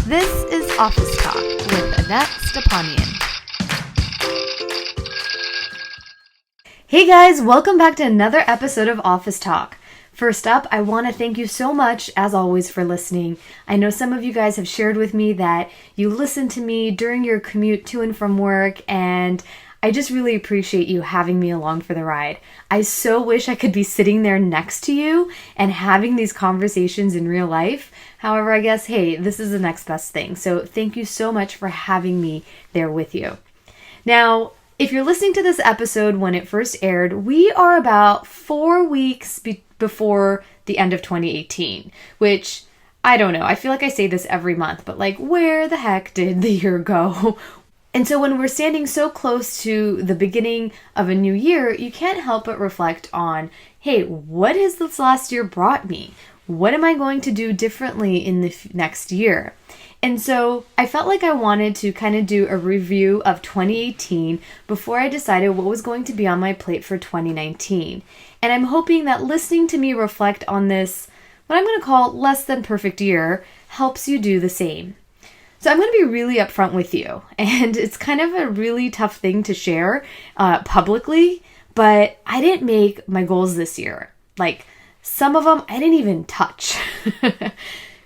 This is Office Talk with Annette Stepanian. Hey guys, welcome back to another episode of Office Talk. First up, I want to thank you so much, as always, for listening. I know some of you guys have shared with me that you listen to me during your commute to and from work, and I just really appreciate you having me along for the ride. I so wish I could be sitting there next to you and having these conversations in real life. However, I guess, hey, this is the next best thing. So thank you so much for having me there with you. Now, if you're listening to this episode when it first aired, we are about 4 weeks before the end of 2018, which I don't know. I feel like I say this every month, but like, where the heck did the year go? And so when we're standing so close to the beginning of a new year, you can't help but reflect on, hey, what has this last year brought me? What am I going to do differently in the next year? And so I felt like I wanted to kind of do a review of 2018 before I decided what was going to be on my plate for 2019. And I'm hoping that listening to me reflect on this, what I'm going to call less than perfect year, helps you do the same. So I'm going to be really upfront with you, and it's kind of a really tough thing to share publicly, but I didn't make my goals this year. Like, some of them I didn't even touch.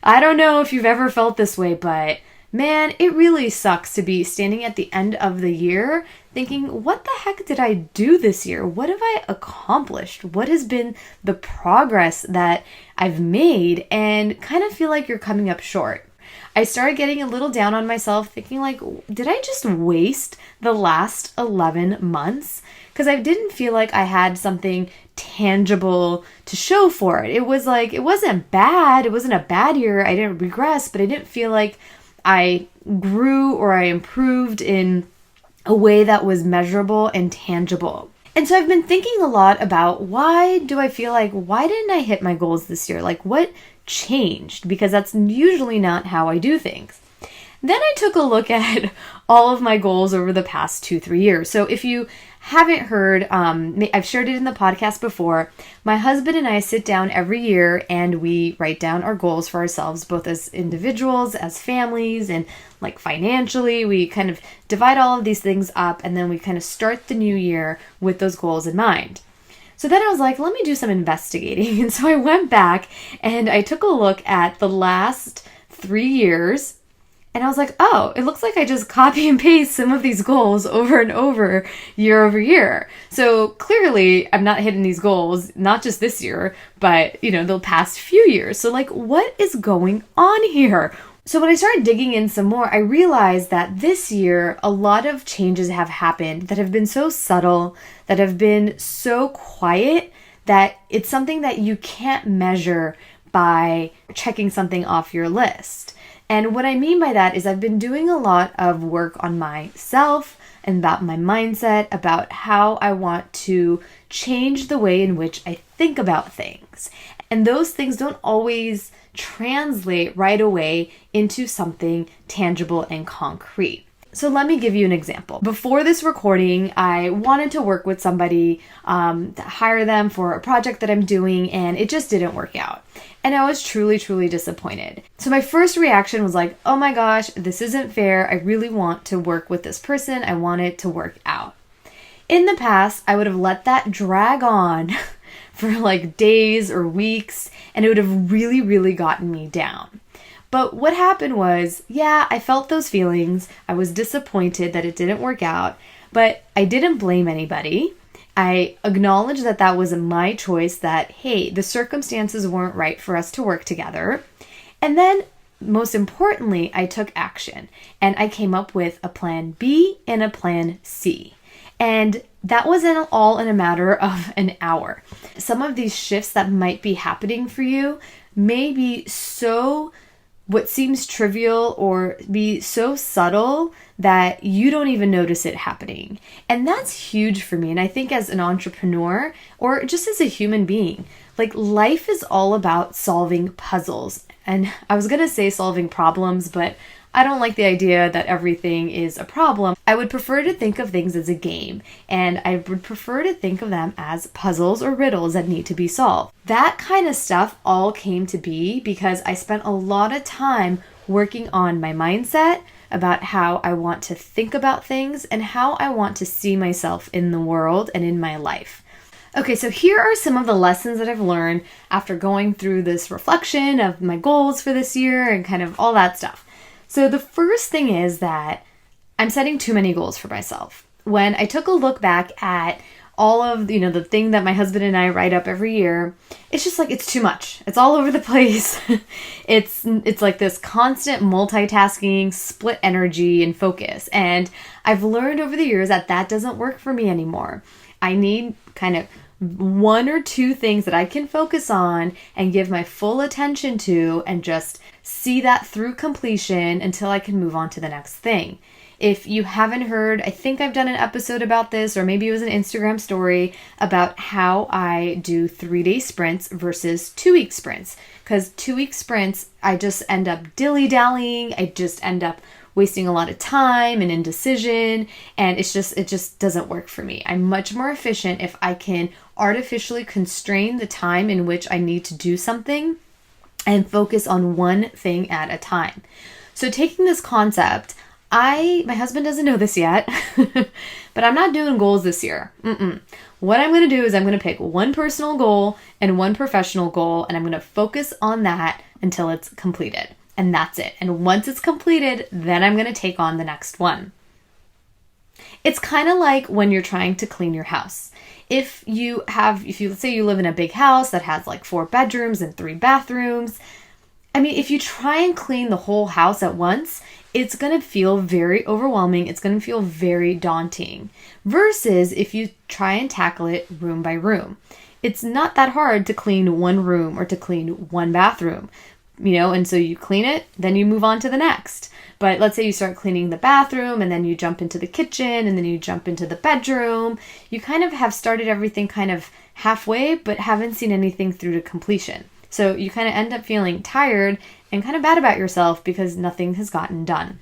I don't know if you've ever felt this way, but man, it really sucks to be standing at the end of the year thinking, what the heck did I do this year? What have I accomplished? What has been the progress that I've made? And kind of feel like you're coming up short. I started getting a little down on myself, thinking like, did I just waste the last 11 months? Because I didn't feel like I had something tangible to show for it. It was like, it wasn't bad. It wasn't a bad year. I didn't regress, but I didn't feel like I grew or I improved in a way that was measurable and tangible. And so I've been thinking a lot about why didn't I hit my goals this year? Like, what changed? Because that's usually not how I do things. Then I took a look at all of my goals over the past 2-3 years. So if you haven't heard, I've shared it in the podcast before. My husband and I sit down every year and we write down our goals for ourselves, both as individuals, as families, and like financially. We kind of divide all of these things up, and then we kind of start the new year with those goals in mind. So then I was like, let me do some investigating. And so I went back and I took a look at the last 3 years. And I was like, oh, it looks like I just copy and paste some of these goals over and over year. So clearly I'm not hitting these goals, not just this year, but the past few years. So like, what is going on here? So when I started digging in some more, I realized that this year, a lot of changes have happened that have been so subtle, that have been so quiet, that it's something that you can't measure by checking something off your list. And what I mean by that is I've been doing a lot of work on myself and about my mindset, about how I want to change the way in which I think about things. And those things don't always translate right away into something tangible and concrete. So let me give you an example. Before this recording, I wanted to work with somebody, to hire them for a project that I'm doing, and it just didn't work out. And I was truly, truly disappointed. So my first reaction was like, oh my gosh, this isn't fair. I really want to work with this person. I want it to work out. In the past, I would have let that drag on for like days or weeks, and it would have really, really gotten me down. But what happened was, yeah, I felt those feelings. I was disappointed that it didn't work out, but I didn't blame anybody. I acknowledged that that was my choice, that, hey, the circumstances weren't right for us to work together. And then, most importantly, I took action, and I came up with a plan B and a plan C. And that wasn't all in a matter of an hour. Some of these shifts that might be happening for you may be what seems trivial or be so subtle that you don't even notice it happening. And that's huge for me. And I think as an entrepreneur or just as a human being, like life is all about solving puzzles. And I was going to say solving problems, but I don't like the idea that everything is a problem. I would prefer to think of things as a game, and I would prefer to think of them as puzzles or riddles that need to be solved. That kind of stuff all came to be because I spent a lot of time working on my mindset, about how I want to think about things, and how I want to see myself in the world and in my life. Okay, so here are some of the lessons that I've learned after going through this reflection of my goals for this year and kind of all that stuff. So the first thing is that I'm setting too many goals for myself. When I took a look back at all of, the thing that my husband and I write up every year, it's just like, it's too much. It's all over the place. It's like this constant multitasking, split energy and focus. And I've learned over the years that doesn't work for me anymore. I need kind of one or two things that I can focus on and give my full attention to and just see that through completion until I can move on to the next thing. If you haven't heard, I think I've done an episode about this, or maybe it was an Instagram story about how I do 3-day sprints versus 2-week sprints. Because 2-week sprints, I just end up dilly-dallying. I just end up wasting a lot of time and indecision, and it just doesn't work for me. I'm much more efficient if I can artificially constrain the time in which I need to do something and focus on one thing at a time. So taking this concept, my husband doesn't know this yet, but I'm not doing goals this year. What I'm going to do is I'm going to pick one personal goal and one professional goal, and I'm going to focus on that until it's completed. And that's it. And once it's completed, then I'm going to take on the next one. It's kind of like when you're trying to clean your house. If you let's say you live in a big house that has like 4 bedrooms and 3 bathrooms, if you try and clean the whole house at once, it's going to feel very overwhelming. It's going to feel very daunting. Versus if you try and tackle it room by room. It's not that hard to clean one room or to clean one bathroom. And so you clean it, then you move on to the next. But let's say you start cleaning the bathroom and then you jump into the kitchen and then you jump into the bedroom. You kind of have started everything kind of halfway, but haven't seen anything through to completion. So you kind of end up feeling tired and kind of bad about yourself because nothing has gotten done.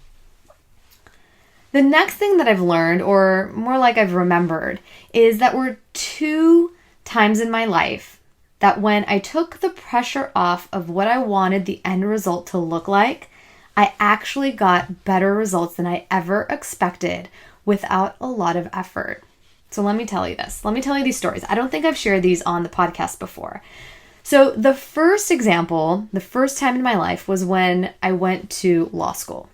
The next thing that I've learned, or more like I've remembered, is that were 2 times in my life that when I took the pressure off of what I wanted the end result to look like, I actually got better results than I ever expected without a lot of effort. So let me tell you this. Let me tell you these stories. I don't think I've shared these on the podcast before. So the first example, the first time in my life was when I went to law school.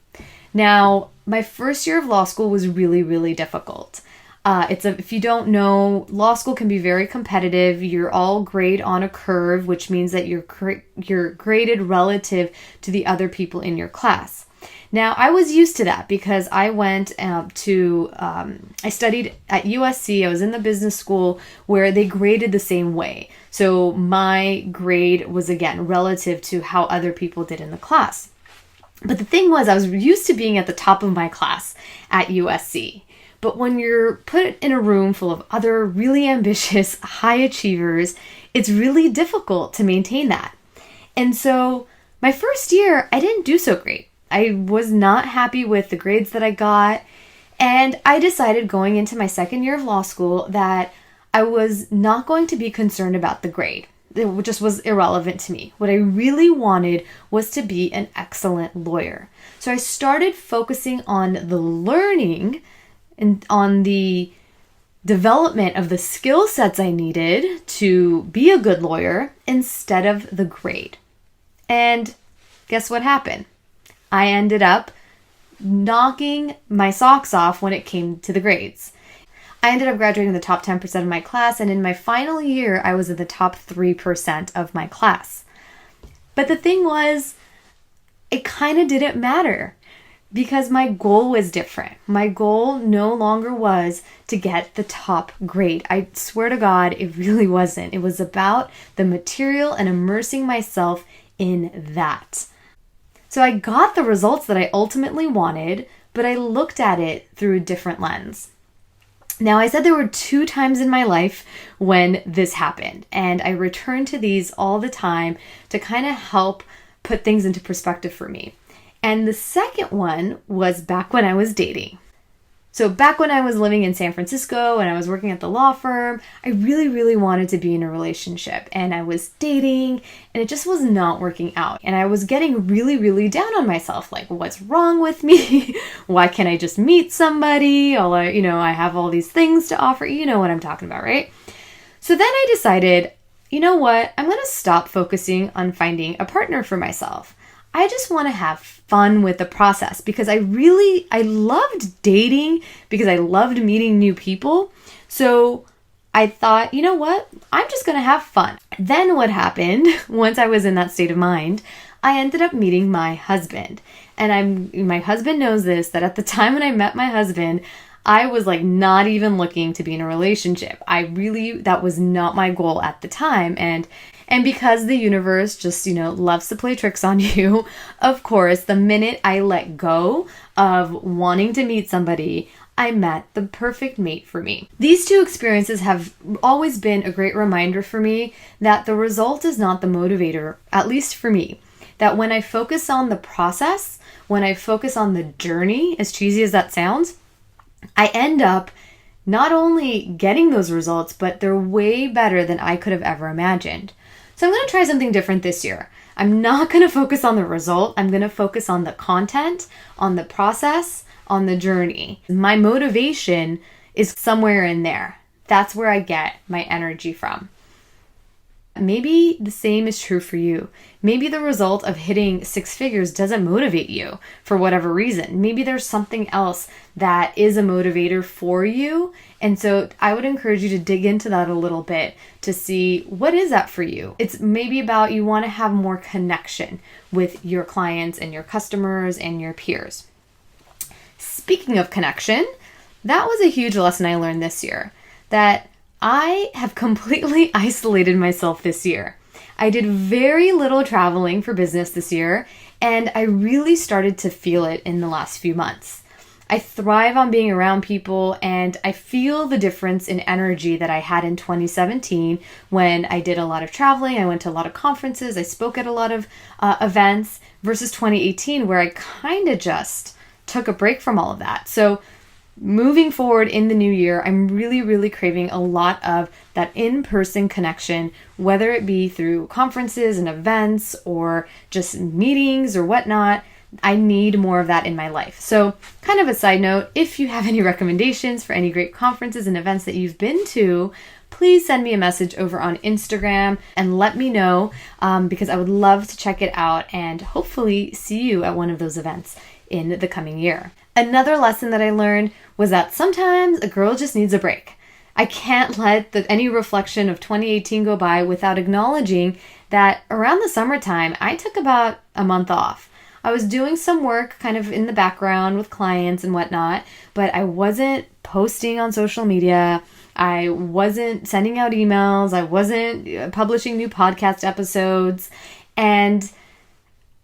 Now, my first year of law school was really, really difficult. If you don't know, law school can be very competitive. You're all grade on a curve, which means that you're graded relative to the other people in your class. Now, I was used to that because I went I studied at USC. I was in the business school where they graded the same way. So my grade was, again, relative to how other people did in the class. But the thing was, I was used to being at the top of my class at USC. But when you're put in a room full of other really ambitious, high achievers, it's really difficult to maintain that. And so my first year, I didn't do so great. I was not happy with the grades that I got. And I decided going into my second year of law school that I was not going to be concerned about the grade. It just was irrelevant to me. What I really wanted was to be an excellent lawyer. So I started focusing on the learning and on the development of the skill sets I needed to be a good lawyer instead of the grade. And guess what happened? I ended up knocking my socks off when it came to the grades. I ended up graduating in the top 10% of my class, and in my final year, I was in the top 3% of my class. But the thing was, it kind of didn't matter because my goal was different. My goal no longer was to get the top grade. I swear to God, it really wasn't. It was about the material and immersing myself in that. So I got the results that I ultimately wanted, but I looked at it through a different lens. Now, I said there were 2 times in my life when this happened, and I return to these all the time to kind of help put things into perspective for me. And the second one was back when I was dating. So back when I was living in San Francisco and I was working at the law firm, I really, really wanted to be in a relationship, and I was dating and it just was not working out. And I was getting really, really down on myself. Like, what's wrong with me? Why can't I just meet somebody? I have all these things to offer. You know what I'm talking about, right? So then I decided, you know what? I'm going to stop focusing on finding a partner for myself. I just want to have fun with the process because I loved dating because I loved meeting new people. So I thought, you know what? I'm just going to have fun. Then what happened once I was in that state of mind, I ended up meeting my husband. And my husband knows this, that at the time when I met my husband, I was like not even looking to be in a relationship. That was not my goal at the time. And because the universe just, loves to play tricks on you, of course, the minute I let go of wanting to meet somebody, I met the perfect mate for me. These two experiences have always been a great reminder for me that the result is not the motivator, at least for me. That when I focus on the process, when I focus on the journey, as cheesy as that sounds, I end up not only getting those results, but they're way better than I could have ever imagined. So I'm going to try something different this year. I'm not going to focus on the result. I'm going to focus on the content, on the process, on the journey. My motivation is somewhere in there. That's where I get my energy from. Maybe the same is true for you. Maybe the result of hitting 6 figures doesn't motivate you for whatever reason. Maybe there's something else that is a motivator for you. And so I would encourage you to dig into that a little bit to see what is that for you. It's maybe about you want to have more connection with your clients and your customers and your peers. Speaking of connection, that was a huge lesson I learned this year, that I have completely isolated myself this year. I did very little traveling for business this year, and I really started to feel it in the last few months. I thrive on being around people, and I feel the difference in energy that I had in 2017 when I did a lot of traveling. I went to a lot of conferences. I spoke at a lot of events versus 2018 where I kind of just took a break from all of that. So moving forward in the new year, I'm really, really craving a lot of that in-person connection, whether it be through conferences and events or just meetings or whatnot. I need more of that in my life. So kind of a side note, if you have any recommendations for any great conferences and events that you've been to, please send me a message over on Instagram and let me know because I would love to check it out and hopefully see you at one of those events in the coming year. Another lesson that I learned was that sometimes a girl just needs a break. I can't let any reflection of 2018 go by without acknowledging that around the summertime, I took about a month off. I was doing some work kind of in the background with clients and whatnot, but I wasn't posting on social media. I wasn't sending out emails. I wasn't publishing new podcast episodes. And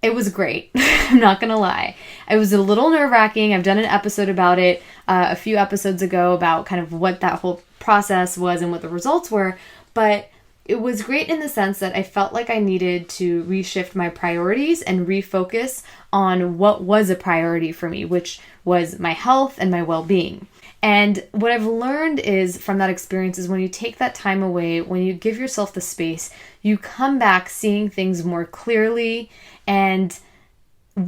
it was great. I'm not going to lie. It was a little nerve-wracking. I've done an episode about it a few episodes ago about kind of what that whole process was and what the results were. But it was great in the sense that I felt like I needed to reshift my priorities and refocus on what was a priority for me, which was my health and my well-being. And what I've learned is from that experience is when you take that time away, when you give yourself the space, you come back seeing things more clearly and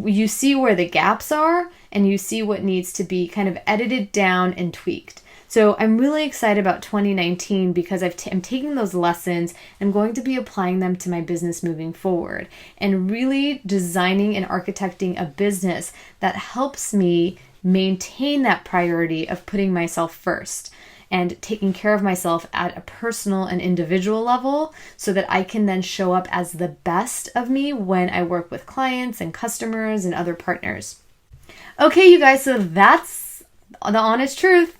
you see where the gaps are and you see what needs to be kind of edited down and tweaked. So I'm really excited about 2019 because I'm taking those lessons. I'm going to be applying them to my business moving forward and really designing and architecting a business that helps me maintain that priority of putting myself first and taking care of myself at a personal and individual level so that I can then show up as the best of me when I work with clients and customers and other partners. Okay, you guys, so that's the honest truth.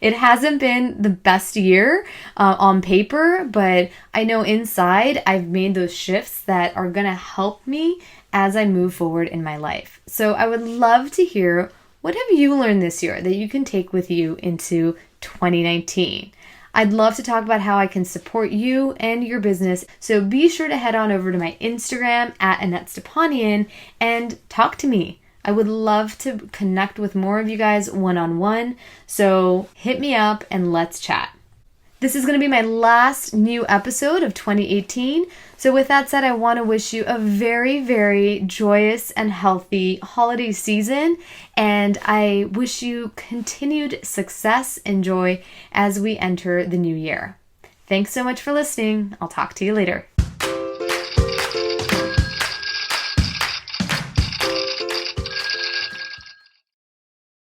It hasn't been the best year on paper, but I know inside I've made those shifts that are going to help me as I move forward in my life. So I would love to hear, what have you learned this year that you can take with you into 2019? I'd love to talk about how I can support you and your business. So be sure to head on over to my Instagram at Annette Stepanian and talk to me. I would love to connect with more of you guys one-on-one. So hit me up and let's chat. This is going to be my last new episode of 2018. So with that said, I want to wish you a very, very joyous and healthy holiday season. And I wish you continued success and joy as we enter the new year. Thanks so much for listening. I'll talk to you later.